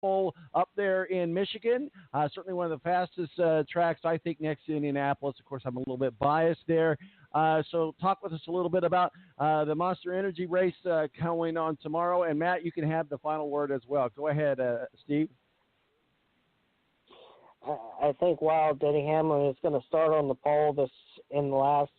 Bowl up there in Michigan. Certainly one of the fastest tracks, I think, next to Indianapolis. Of course, I'm a little bit biased there. So talk with us a little bit about the Monster Energy race going on tomorrow. And, Matt, you can have the final word as well. Go ahead, Steve. I think while Denny Hamlin is going to start on the pole in the last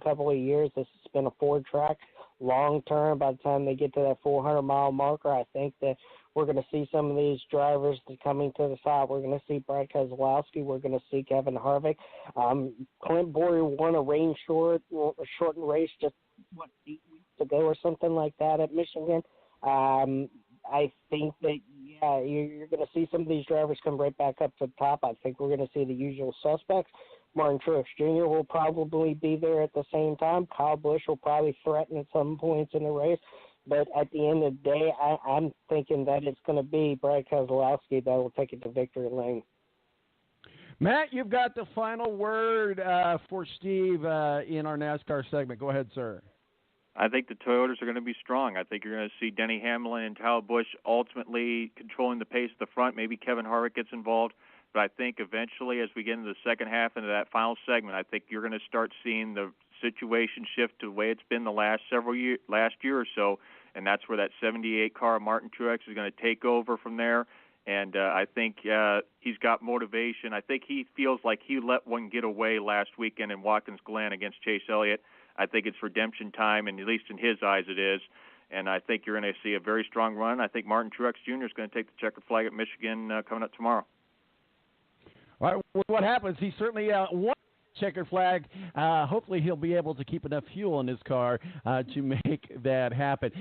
couple of years, this has been a Ford track. Long term, by the time they get to that 400-mile marker, I think that we're going to see some of these drivers coming to the side. We're going to see Brad Keselowski. We're going to see Kevin Harvick. Clint Boyer won a shortened race just 8 weeks ago or something like that at Michigan. I think that you're going to see some of these drivers come right back up to the top. I think we're going to see the usual suspects. Martin Truex Jr. will probably be there at the same time. Kyle Busch will probably threaten at some points in the race. But at the end of the day, I'm thinking that it's going to be Brad Keselowski that will take it to victory lane. Matt, you've got the final word for Steve in our NASCAR segment. Go ahead, sir. I think the Toyotas are going to be strong. I think you're going to see Denny Hamlin and Kyle Busch ultimately controlling the pace at the front. Maybe Kevin Harvick gets involved. But I think eventually, as we get into the second half, into that final segment, I think you're going to start seeing the situation shift to the way it's been the last year or so, and that's where that 78 car Martin Truex is going to take over from there. And I think he's got motivation. I think he feels like he let one get away last weekend in Watkins Glen against Chase Elliott. I think it's redemption time, and at least in his eyes it is. And I think you're going to see a very strong run. I think Martin Truex Jr. is going to take the checkered flag at Michigan coming up tomorrow. All right, what happens? He certainly won checkered flag. Hopefully he'll be able to keep enough fuel in his car to make that happen.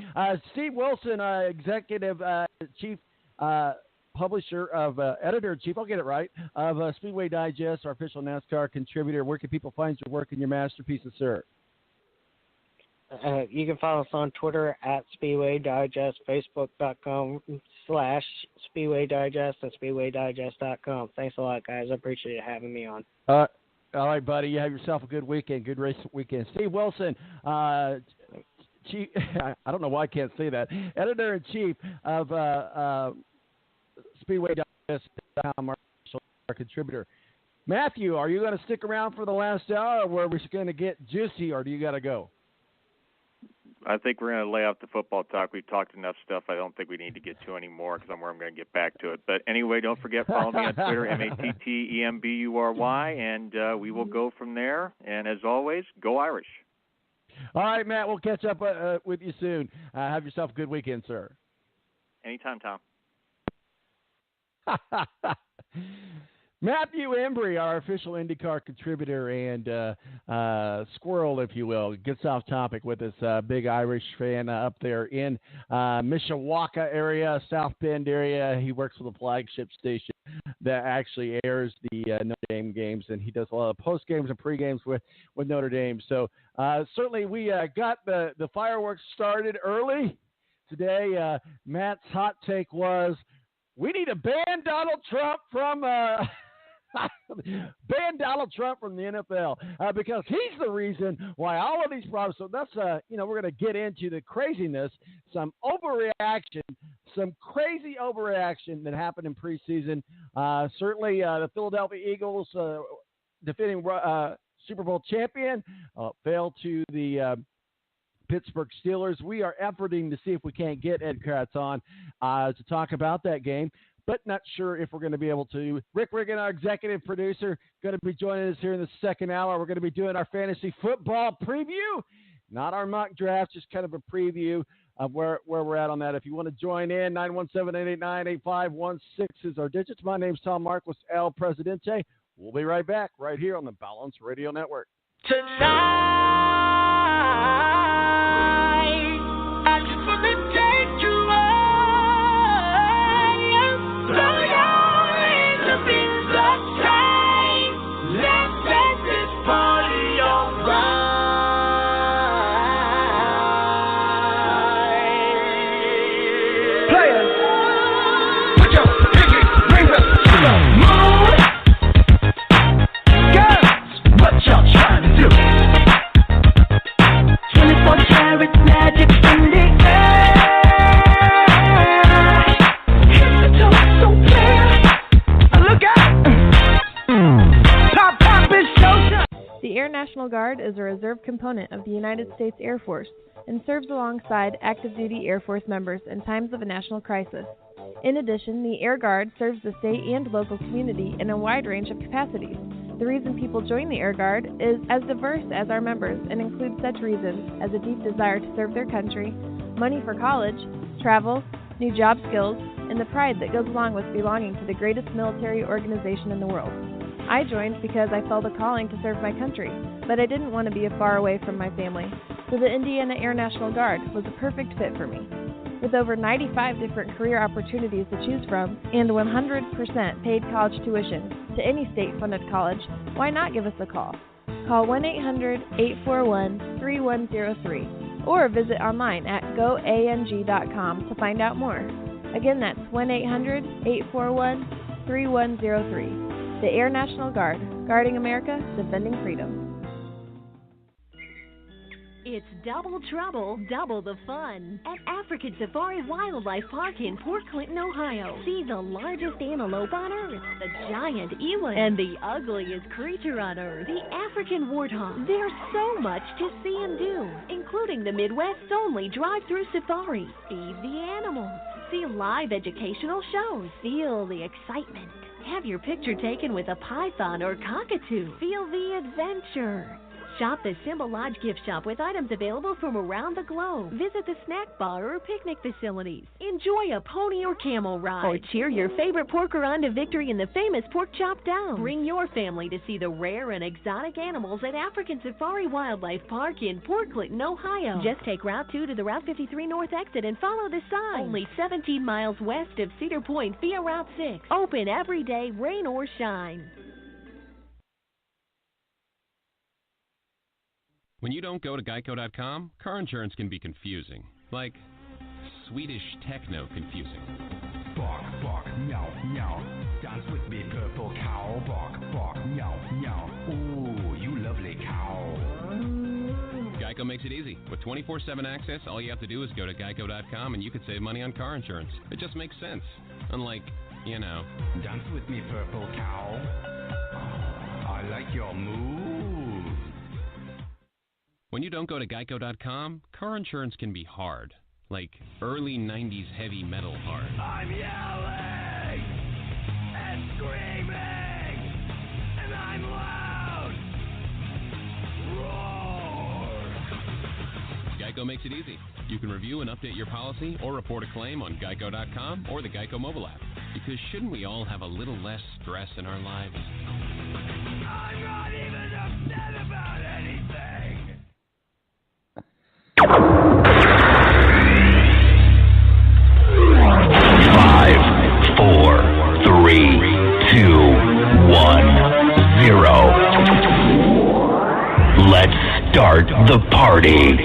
Steve Wilson, Executive Chief Publisher of Editor-in-Chief, I'll get it right, of Speedway Digest, our official NASCAR contributor. Where can people find your work and your masterpieces, sir? You can follow us on Twitter at Speedway Digest, Facebook.com/Speedway Digest, and SpeedwayDigest.com. Thanks a lot, guys. I appreciate you having me on. All right, buddy. You have yourself a good weekend, good race weekend. Steve Wilson, Chief, I don't know why I can't say that, Editor-in-Chief of Speedway Digest, our contributor. Matthew, are you going to stick around for the last hour, or are we going to get juicy, or do you got to go? I think we're going to lay out the football talk. We've talked enough stuff. I don't think we need to get to any more because I'm going to get back to it. But anyway, don't forget, follow me on Twitter, MATTEMBURY, and we will go from there. And as always, go Irish. All right, Matt, we'll catch up with you soon. Have yourself a good weekend, sir. Anytime, Tom. Matthew Embry, our official IndyCar contributor and squirrel, if you will, gets off topic with this big Irish fan up there in Mishawaka area, South Bend area. He works for the flagship station that actually airs the Notre Dame games, and he does a lot of post games and pre games with Notre Dame. So certainly we got the fireworks started early today. Matt's hot take was, we need to ban Donald Trump from ban Donald Trump from the NFL because he's the reason why all of these problems. So that's we're going to get into the craziness, some overreaction, some crazy overreaction that happened in preseason. Certainly, the Philadelphia Eagles, defending Super Bowl champion, fell to the Pittsburgh Steelers. We are efforting to see if we can't get Ed Kratz on to talk about that game, but not sure if we're going to be able to. Rick-Riggin, our executive producer, going to be joining us here in the second hour. We're going to be doing our fantasy football preview, not our mock draft, just kind of a preview of where we're at on that. If you want to join in, 917-889-8516 is our digits. My name's Tom Marquis, El Presidente. We'll be right back right here on the Balance Radio Network. I just want to take you away. Blow your hands up in the sky. Let's set this party alright. Players, put your pinky rings up to the moon. Girls, what y'all trying to do? National Guard is a reserve component of the United States Air Force and serves alongside active-duty Air Force members in times of a national crisis. In addition, the Air Guard serves the state and local community in a wide range of capacities. The reason people join the Air Guard is as diverse as our members and includes such reasons as a deep desire to serve their country, money for college, travel, new job skills, and the pride that goes along with belonging to the greatest military organization in the world. I joined because I felt a calling to serve my country, but I didn't want to be far away from my family, so the Indiana Air National Guard was a perfect fit for me. With over 95 different career opportunities to choose from and 100% paid college tuition to any state-funded college, why not give us a call? Call 1-800-841-3103 or visit online at goang.com to find out more. Again, that's 1-800-841-3103. The Air National Guard, guarding America, defending freedom. It's double trouble, double the fun at African Safari Wildlife Park in Port Clinton, Ohio. See the largest antelope on Earth, the giant eland, and the ugliest creature on Earth, the African warthog. There's so much to see and do, including the Midwest's only drive-through safari. Feed the animals, see live educational shows, feel the excitement. Have your picture taken with a python or cockatoo. Feel the adventure. Shop the Symbol Lodge gift shop with items available from around the globe. Visit the snack bar or picnic facilities. Enjoy a pony or camel ride. Or cheer your favorite porker on to victory in the famous Pork Chop Down. Bring your family to see the rare and exotic animals at African Safari Wildlife Park in Port Clinton, Ohio. Just take Route 2 to the Route 53 North exit and follow the sign. Only 17 miles west of Cedar Point via Route 6. Open every day, rain or shine. When you don't go to Geico.com, car insurance can be confusing. Like Swedish techno confusing. Bark, bark, meow, meow. Dance with me, purple cow. Bark, bark, meow, meow. Ooh, you lovely cow. Geico makes it easy. With 24/7 access, all you have to do is go to Geico.com and you could save money on car insurance. It just makes sense. Unlike, you know. Dance with me, purple cow. I like your moves. When you don't go to Geico.com, car insurance can be hard. Like early 90s heavy metal hard. I'm yelling and screaming and I'm loud. Roar. Geico makes it easy. You can review and update your policy or report a claim on Geico.com or the Geico mobile app. Because shouldn't we all have a little less stress in our lives? I'm not even upset about anything. 5, 4, 3, 2, 1, 0. Let's start the party.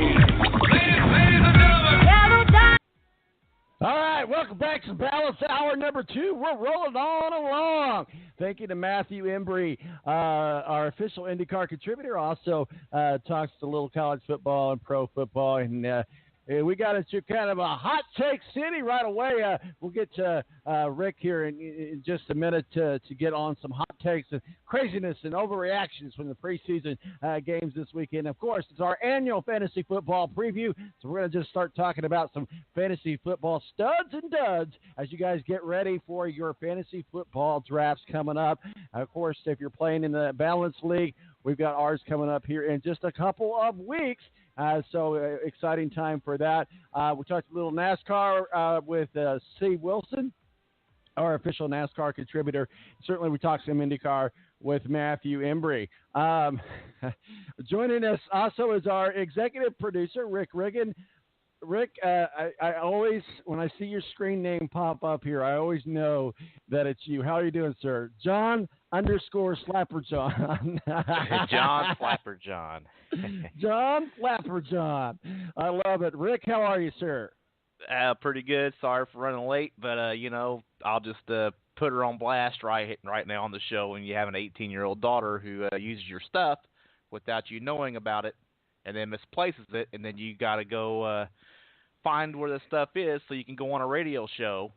All right, welcome back to Balance Hour number 2. We're rolling on along. Thank you to Matthew Embry, our official IndyCar contributor. Also talks a little college football and pro football. And we got into kind of a hot take city right away. We'll get to Rick here in just a minute to get on some hot takes and craziness and overreactions from the preseason games this weekend. Of course, it's our annual fantasy football preview, so we're going to just start talking about some fantasy football studs and duds as you guys get ready for your fantasy football drafts coming up. Of course, if you're playing in the Balance League, we've got ours coming up here in just a couple of weeks. So exciting time for that. We talked a little NASCAR with C. Wilson, our official NASCAR contributor. Certainly we talked some IndyCar with Matthew Embry. Joining us also is our executive producer, Rick-riggin. Rick, I always, when I see your screen name pop up here, I always know that it's you. How are you doing, sir? John_Slapperjohn. John Flapperjohn. John Flapperjohn. I love it. Rick, how are you, sir? Pretty good. Sorry for running late, but, I'll just put her on blast right now on the show when you have an 18-year-old daughter who uses your stuff without you knowing about it and then misplaces it, and then you got to go find where the stuff is so you can go on a radio show.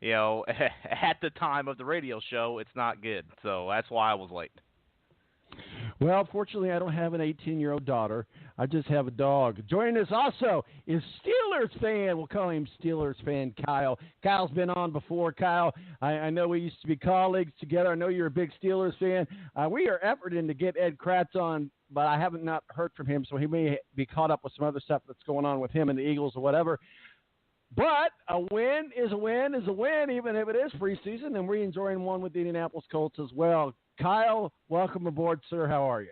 You know, at the time of the radio show, it's not good. So that's why I was late. Well, fortunately, I don't have an 18-year-old daughter. I just have a dog. Joining us also is Steelers fan. We'll call him Steelers fan Kyle. Kyle's been on before. Kyle, I know we used to be colleagues together. I know you're a big Steelers fan. We are efforting to get Ed Kratz on, but I haven't not heard from him, so he may be caught up with some other stuff that's going on with him and the Eagles or whatever. But a win is a win is a win, even if it is preseason, and we're enjoying one with the Indianapolis Colts as well. Kyle, welcome aboard, sir. How are you?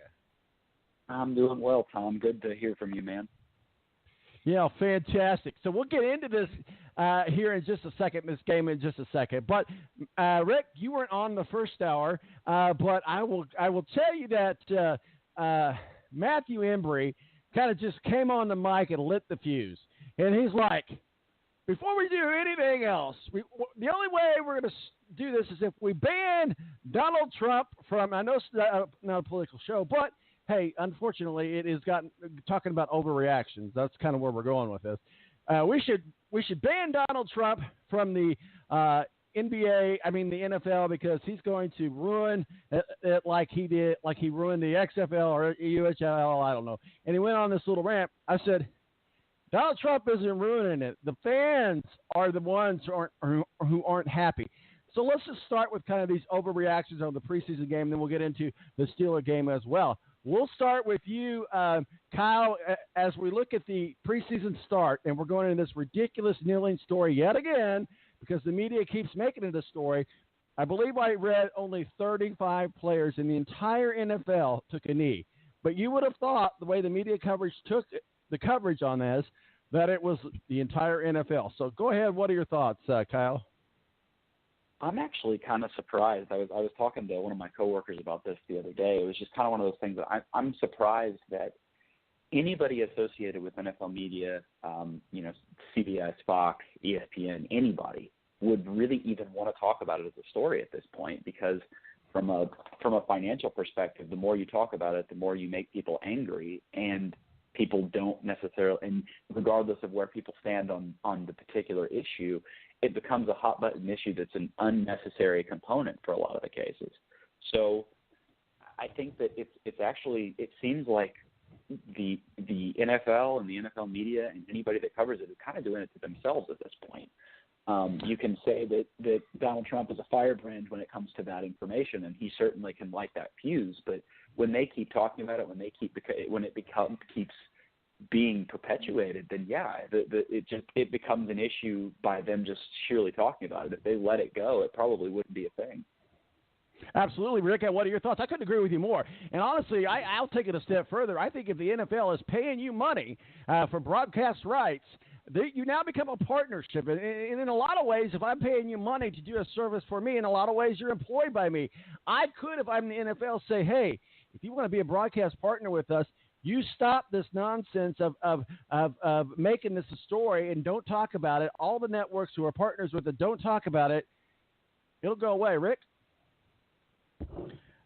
I'm doing well, Tom. Good to hear from you, man. Yeah, fantastic. So we'll get into this here in just a second, this game in just a second. But, Rick, you weren't on the first hour, but I will tell you that Matthew Embry kind of just came on the mic and lit the fuse. And he's like, before we do anything else, the only way we're going to do this is if we ban Donald Trump from, I know it's not a political show, but, hey, unfortunately, it has gotten talking about overreactions. That's kind of where we're going with this. We should ban Donald Trump from the the NFL, because he's going to ruin it like he did, like he ruined the XFL or UHL, I don't know. And he went on this little rant. I said, Donald Trump isn't ruining it. The fans are the ones who aren't happy. So let's just start with kind of these overreactions on the preseason game, then we'll get into the Steeler game as well. We'll start with you, Kyle, as we look at the preseason start, and we're going into this ridiculous kneeling story yet again, because the media keeps making it a story. I believe I read only 35 players in the entire NFL took a knee. But you would have thought, the way the media coverage took the coverage on this, that it was the entire NFL. So go ahead. What are your thoughts, Kyle? I'm actually kind of surprised. I was talking to one of my coworkers about this the other day. It was just kind of one of those things that I'm surprised that anybody associated with NFL media, CBS, Fox, ESPN, anybody would really even want to talk about it as a story at this point, because from a financial perspective, the more you talk about it, the more you make people angry, and people don't necessarily, and regardless of where people stand on the particular issue, it becomes a hot button issue that's an unnecessary component for a lot of the cases. So I think that it's actually, it seems like the NFL and the NFL media and anybody that covers it is kind of doing it to themselves at this point. You can say that Donald Trump is a firebrand when it comes to that information, and he certainly can light that fuse. But when they keep talking about it, when it keeps being perpetuated, then it becomes an issue by them just sheerly talking about it. If they let it go, it probably wouldn't be a thing. Absolutely, Rick. What are your thoughts? I couldn't agree with you more. And honestly, I'll take it a step further. I think if the NFL is paying you money for broadcast rights, you now become a partnership. And in a lot of ways, if I'm paying you money to do a service for me, in a lot of ways you're employed by me. I could, if I'm the NFL, say, hey, if you want to be a broadcast partner with us, you stop this nonsense of making this a story and don't talk about it. All the networks who are partners with it don't talk about it. It'll go away, Rick.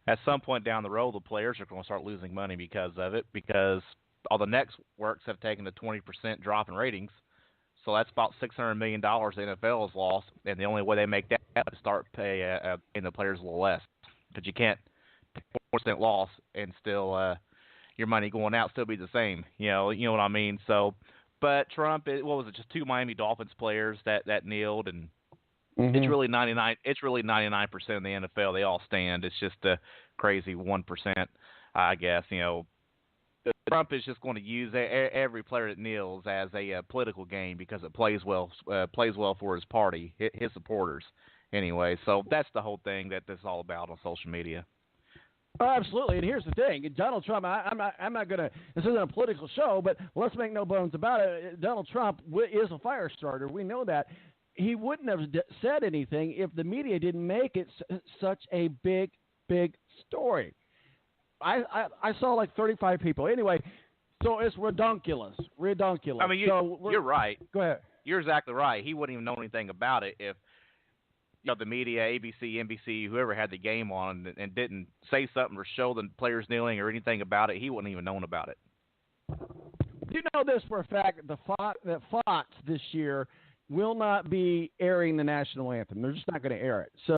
At some point down the road, the players are going to start losing money because of it, because all the networks have taken a 20% drop in ratings. So that's about $600 million the NFL has lost, and the only way they make that is start paying the players a little less. Because you can't 4% loss and still your money going out still be the same. You know what I mean? So, but Trump, what was it? Just 2 Miami Dolphins players that kneeled, and it's really 99%. It's really 99% of the NFL. They all stand. It's just a crazy 1%, I guess. Trump is just going to use every player that kneels as a political game because it plays well for his party, his supporters. Anyway, so that's the whole thing that this is all about on social media. Oh, absolutely, and here's the thing: Donald Trump. I'm not going to. This isn't a political show, but let's make no bones about it. Donald Trump is a fire starter. We know that. He wouldn't have said anything if the media didn't make it such a big story. I saw like 35 people. Anyway, so it's redonkulous. I mean, you're right. Go ahead. You're exactly right. He wouldn't even know anything about it if the media, ABC, NBC, whoever had the game on and didn't say something or show the players kneeling or anything about it. He wouldn't even known about it. You know this for a fact that Fox this year will not be airing the national anthem. They're just not going to air it. So